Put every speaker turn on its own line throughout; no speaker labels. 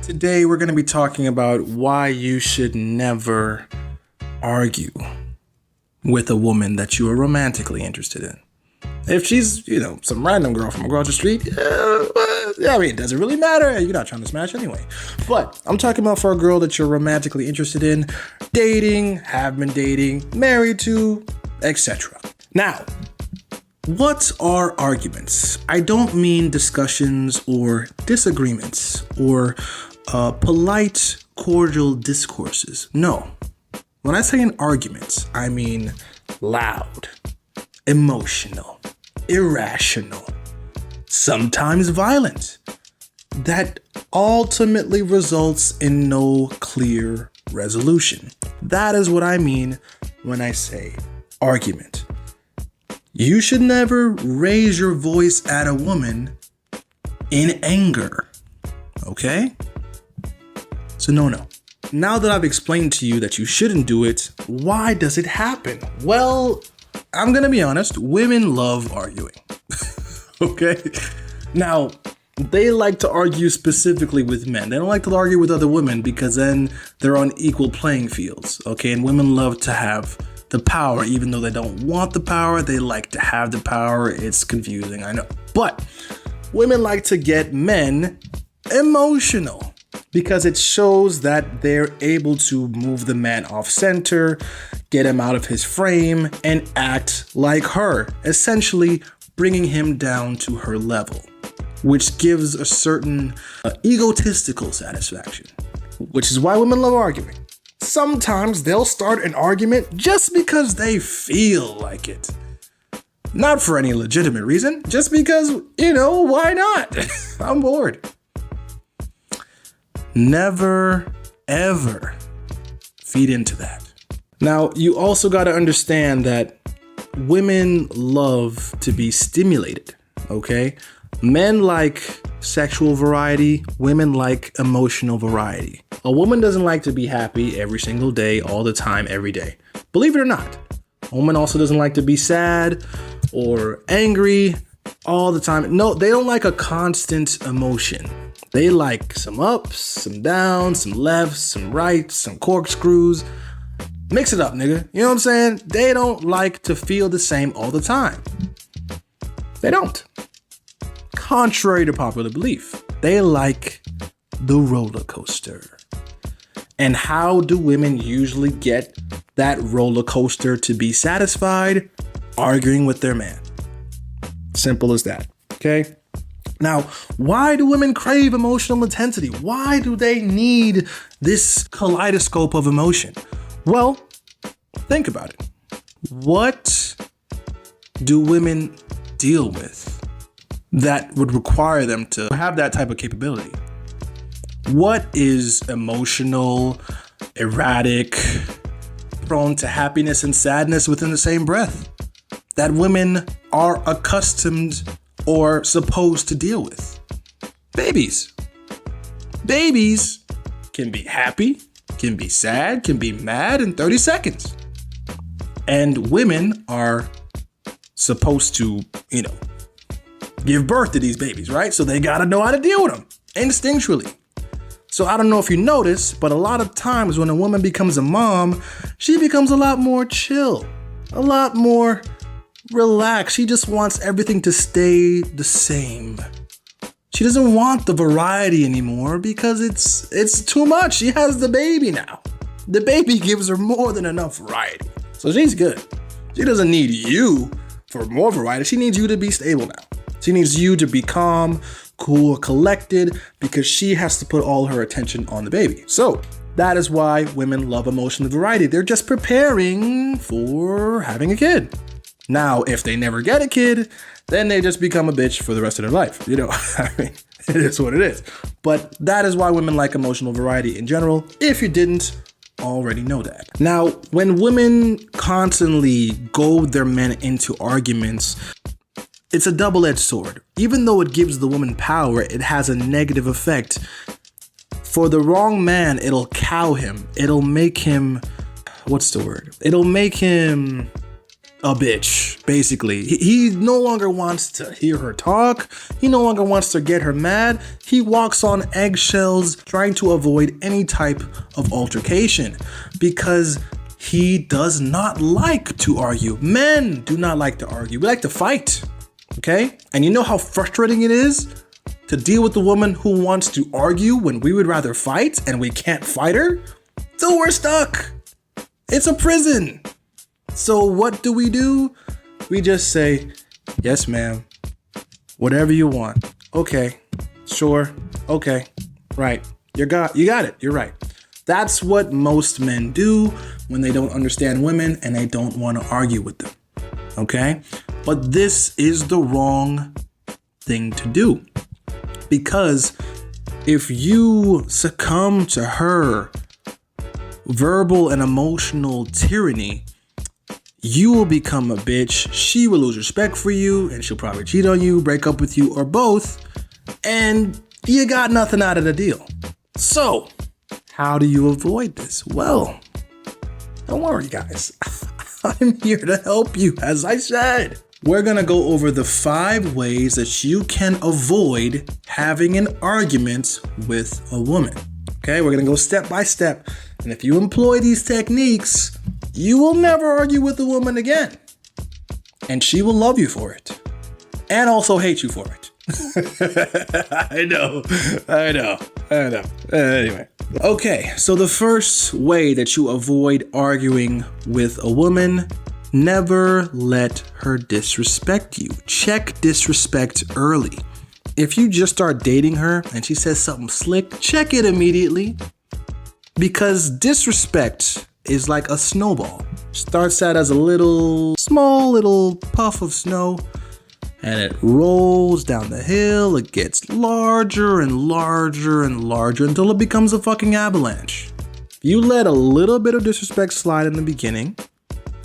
Today, we're going to be talking about why you should never argue with a woman that you are romantically interested in. If she's, some random girl from across the street, it doesn't really matter. You're not trying to smash anyway. But I'm talking about for a girl that you're romantically interested in, dating, have been dating, married to, etc. Now, what are arguments? I don't mean discussions or disagreements or polite, cordial discourses. No. When I say an argument, I mean loud, emotional, irrational, sometimes violent, that ultimately results in no clear resolution. That is what I mean when I say argument. You should never raise your voice at a woman in anger, okay? So no. Now that I've explained to you that you shouldn't do it, why does it happen? Well, I'm gonna be honest, women love arguing, okay? Now, they like to argue specifically with men. They don't like to argue with other women because then they're on equal playing fields, okay? And women love to have the power, even though they don't want the power, they like to have the power. It's confusing, I know. But women like to get men emotional because it shows that they're able to move the man off center, get him out of his frame, and act like her, essentially bringing him down to her level, which gives a certain egotistical satisfaction, which is why women love arguing. Sometimes they'll start an argument just because they feel like it. Not for any legitimate reason, just because, why not? I'm bored. Never, ever feed into that. Now, you also got to understand that women love to be stimulated, okay? Men like sexual variety, women like emotional variety. A woman doesn't like to be happy every single day, all the time, every day. Believe it or not. A woman also doesn't like to be sad or angry all the time. No, they don't like a constant emotion. They like some ups, some downs, some lefts, some rights, some corkscrews. Mix it up, nigga. You know what I'm saying? They don't like to feel the same all the time. They don't. Contrary to popular belief, they like the roller coaster. And how do women usually get that roller coaster to be satisfied? Arguing with their man. Simple as that, okay? Now, why do women crave emotional intensity? Why do they need this kaleidoscope of emotion? Well, think about it. What do women deal with that would require them to have that type of capability? What is emotional, erratic, prone to happiness and sadness within the same breath that women are accustomed or supposed to deal with? Babies. Babies can be happy, can be sad, can be mad in 30 seconds. And women are supposed to, give birth to these babies, right? So they gotta know how to deal with them instinctually. So I don't know if you notice, but a lot of times when a woman becomes a mom, she becomes a lot more chill, a lot more relaxed. She just wants everything to stay the same. She doesn't want the variety anymore because it's too much. She has the baby now. The baby gives her more than enough variety. So she's good. She doesn't need you for more variety. She needs you to be stable now. She needs you to be calm, cool, collected, because she has to put all her attention on the baby. So that is why women love emotional variety. They're just preparing for having a kid. Now, if they never get a kid, then they just become a bitch for the rest of their life. It is what it is. But that is why women like emotional variety in general, if you didn't already know that. Now, when women constantly goad their men into arguments, it's a double-edged sword. Even though it gives the woman power, it has a negative effect. For the wrong man, it'll cow him. It'll make him, It'll make him a bitch, basically. He no longer wants to hear her talk. He no longer wants to get her mad. He walks on eggshells trying to avoid any type of altercation because he does not like to argue. Men do not like to argue. We like to fight, okay? And you know how frustrating it is to deal with a woman who wants to argue when we would rather fight and we can't fight her? So we're stuck. It's a prison. So what do? We just say, yes, ma'am. Whatever you want. Okay. Sure. Okay. Right. You got it. You're right. That's what most men do when they don't understand women and they don't want to argue with them. Okay? But this is the wrong thing to do. Because if you succumb to her verbal and emotional tyranny, you will become a bitch. She will lose respect for you and she'll probably cheat on you, break up with you, or both. And you got nothing out of the deal. So, how do you avoid this? Well, don't worry, guys. I'm here to help you, as I said. We're going to go over the 5 ways that you can avoid having an argument with a woman. Okay, we're going to go step by step. And if you employ these techniques, you will never argue with a woman again. And she will love you for it. And also hate you for it. I know. Anyway. Okay, so the first way that you avoid arguing with a woman, never let her disrespect you. Check disrespect early. If you just start dating her and she says something slick, check it immediately. Because disrespect is like a snowball. Starts out as a small little puff of snow, and it rolls down the hill. It gets larger and larger and larger until it becomes a fucking avalanche. If you let a little bit of disrespect slide in the beginning,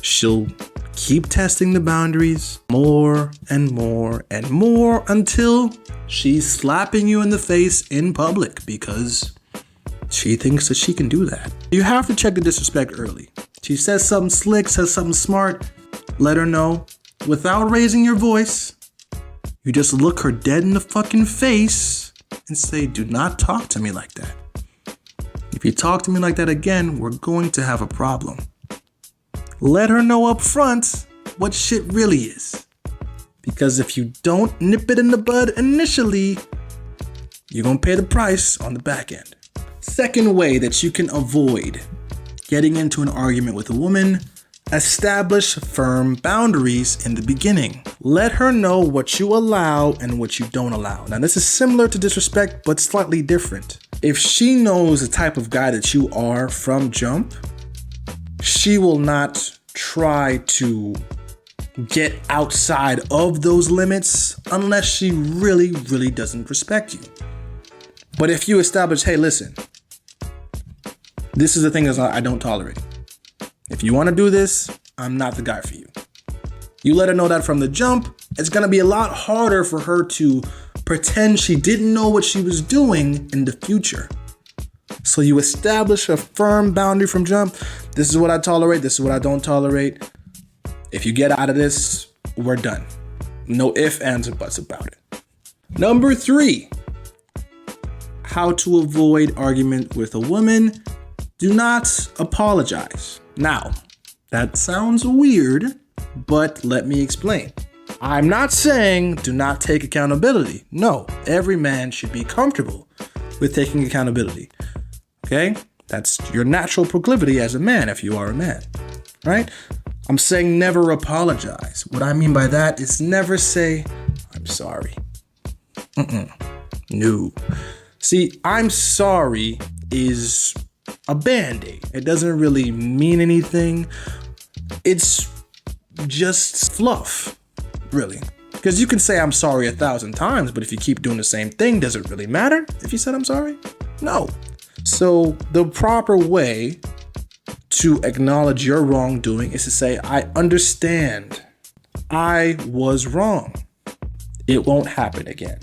she'll keep testing the boundaries more and more and more until she's slapping you in the face in public because she thinks that she can do that. You have to check the disrespect early. She says something slick, says something smart, let her know without raising your voice. You just look her dead in the fucking face and say, do not talk to me like that. If you talk to me like that again, we're going to have a problem. Let her know up front what shit really is. Because if you don't nip it in the bud initially, you're going to pay the price on the back end. Second way that you can avoid getting into an argument with a woman, establish firm boundaries in the beginning. Let her know what you allow and what you don't allow. Now, this is similar to disrespect, but slightly different. If she knows the type of guy that you are from jump, she will not try to get outside of those limits unless she really, really doesn't respect you. But if you establish, hey, listen, this is the thing that I don't tolerate. If you want to do this, I'm not the guy for you. You let her know that from the jump. It's going to be a lot harder for her to pretend she didn't know what she was doing in the future. So you establish a firm boundary from jump. This is what I tolerate. This is what I don't tolerate. If you get out of this, we're done. No ifs, ands, or buts about it. Number 3, how to avoid argument with a woman. Do not apologize. Now, that sounds weird, but let me explain. I'm not saying do not take accountability. No, every man should be comfortable with taking accountability. Okay? That's your natural proclivity as a man if you are a man, right? I'm saying never apologize. What I mean by that is never say, I'm sorry. No. See, I'm sorry is a band-aid. It doesn't really mean anything. It's just fluff, really. Because you can say I'm sorry 1,000 times, but if you keep doing the same thing, does it really matter if you said I'm sorry? No. So the proper way to acknowledge your wrongdoing is to say, I understand. I was wrong. It won't happen again.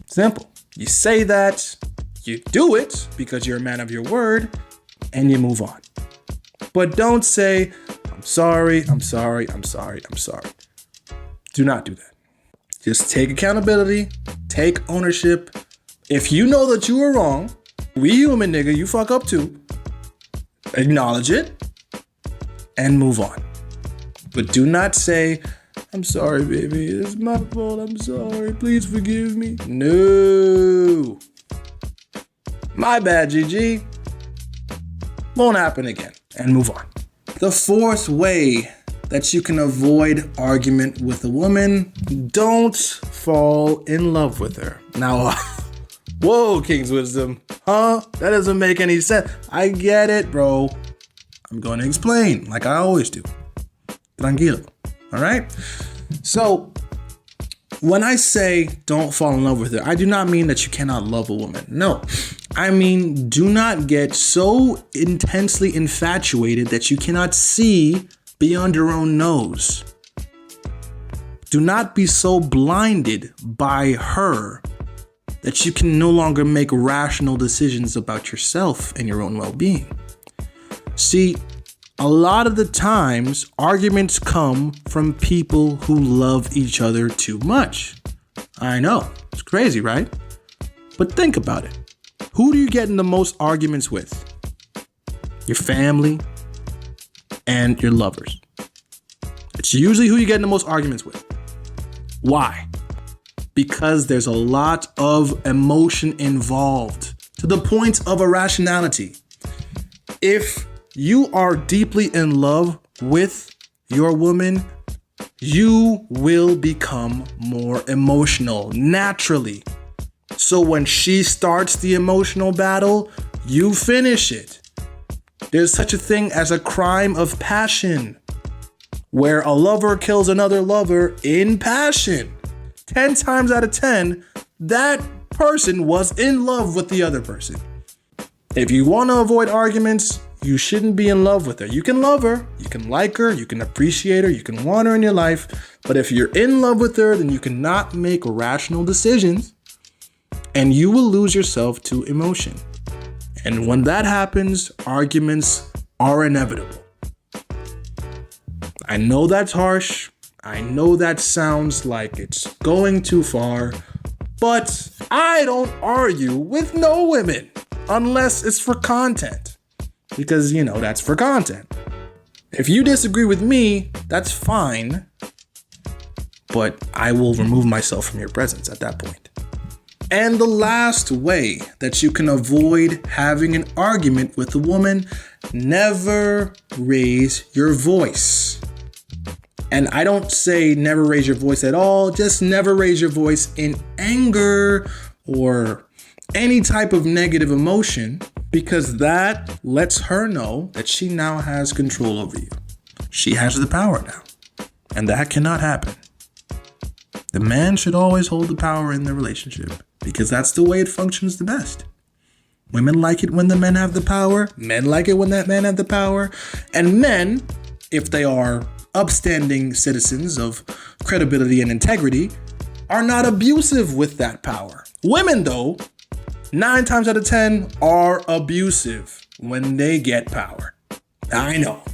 Simple. You say that, you do it because you're a man of your word, and you move on. But don't say, I'm sorry. I'm sorry. I'm sorry. I'm sorry. Do not do that. Just take accountability. Take ownership. If you know that you were wrong, we human, nigga, you fuck up too. Acknowledge it and move on. But do not say, I'm sorry, baby. It's my fault. I'm sorry. Please forgive me. No. My bad, GG. Won't happen again. And move on. The fourth way that you can avoid argument with a woman, don't fall in love with her. Now, whoa, King's Wisdom. Huh? That doesn't make any sense. I get it, bro. I'm going to explain like I always do. Tranquilo. All right? So, when I say don't fall in love with her, I do not mean that you cannot love a woman. No. I mean, do not get so intensely infatuated that you cannot see beyond your own nose. Do not be so blinded by her that you can no longer make rational decisions about yourself and your own well-being. See, a lot of the times, arguments come from people who love each other too much. I know, it's crazy, right? But think about it. Who do you get in the most arguments with? Your family and your lovers. It's usually who you get in the most arguments with. Why? Because there's a lot of emotion involved to the point of irrationality. If you are deeply in love with your woman, you will become more emotional naturally. So when she starts the emotional battle, you finish it. There's such a thing as a crime of passion, where a lover kills another lover in passion. 10 times out of 10, that person was in love with the other person. If you want to avoid arguments, you shouldn't be in love with her. You can love her, you can like her, you can appreciate her, you can want her in your life. But if you're in love with her, then you cannot make rational decisions and you will lose yourself to emotion. And when that happens, arguments are inevitable. I know that's harsh. I know that sounds like it's going too far, but I don't argue with no women unless it's for content. Because, that's for content. If you disagree with me, that's fine, but I will remove myself from your presence at that point. And the last way that you can avoid having an argument with a woman, never raise your voice. And I don't say never raise your voice at all, just never raise your voice in anger or any type of negative emotion, because that lets her know that she now has control over you. She has the power now, and that cannot happen. The man should always hold the power in the relationship because that's the way it functions the best. Women like it when the men have the power. Men like it when that man have the power. And men, if they are upstanding citizens of credibility and integrity, are not abusive with that power. Women, though, 9 times out of 10 are abusive when they get power. I know.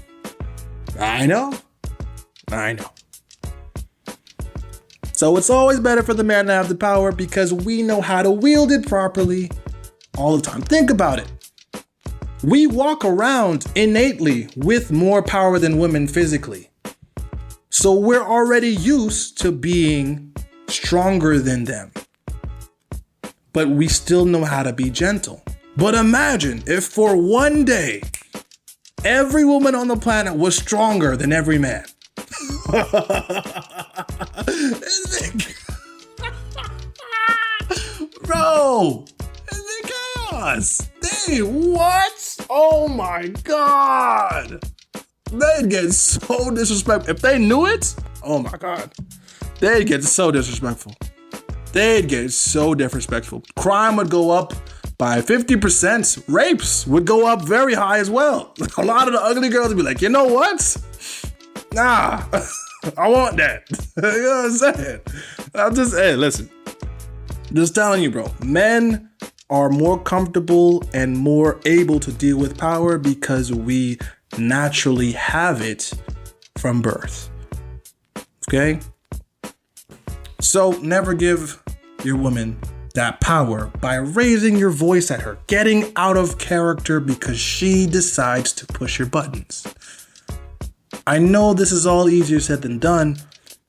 So it's always better for the man to have the power because we know how to wield it properly all the time. Think about it. We walk around innately with more power than women physically. So we're already used to being stronger than them. But we still know how to be gentle. But imagine if for one day, every woman on the planet was stronger than every man. Bro, it's chaos. What? Oh my God. They'd get so disrespectful. If they knew it, oh my God. They'd get so disrespectful. They'd get so disrespectful. Crime would go up by 50%. Rapes would go up very high as well. A lot of the ugly girls would be like, you know what? Nah, I want that. You know what I'm saying? I'm just, hey, listen. Just telling you, bro. Men are more comfortable and more able to deal with power because we naturally have it from birth. Okay? So never give your woman that power by raising your voice at her, getting out of character because she decides to push your buttons. I know this is all easier said than done,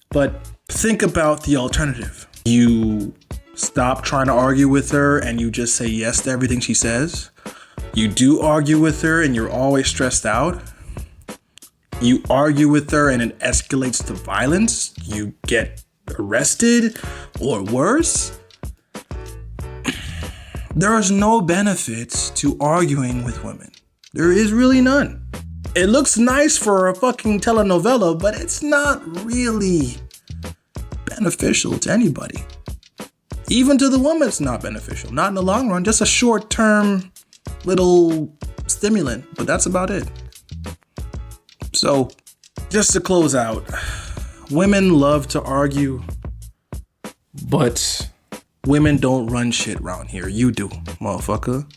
but think about the alternative. You stop trying to argue with her and you just say yes to everything she says. You do argue with her and you're always stressed out. You argue with her and it escalates to violence. You get arrested or worse. There is no benefits to arguing with women. There is really none. It looks nice for a fucking telenovela, but it's not really beneficial to anybody. Even to the woman, it's not beneficial. Not in the long run, just a short-term little stimulant, but that's about it. So, just to close out, women love to argue, but women don't run shit around here. You do, motherfucker.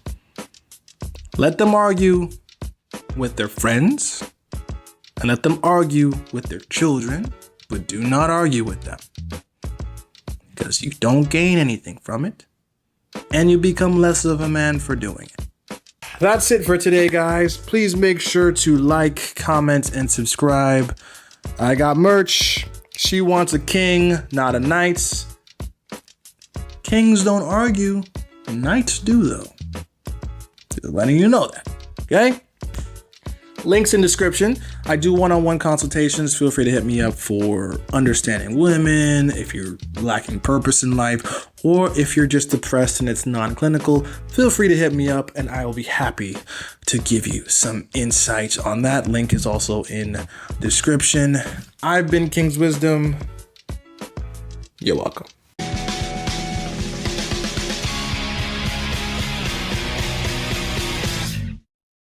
Let them argue with their friends and let them argue with their children, but do not argue with them because you don't gain anything from it and you become less of a man for doing it. That's it for today, guys. Please make sure to like, comment, and subscribe. I got merch. She wants a king, not a knight. Kings don't argue. Knights do, though. Just letting you know that. Okay? Links in description. I do one-on-one consultations. Feel free to hit me up for understanding women, if you're lacking purpose in life, or if you're just depressed and it's non-clinical. Feel free to hit me up and I will be happy to give you some insight on that. Link is also in description. I've been King's Wisdom. You're welcome.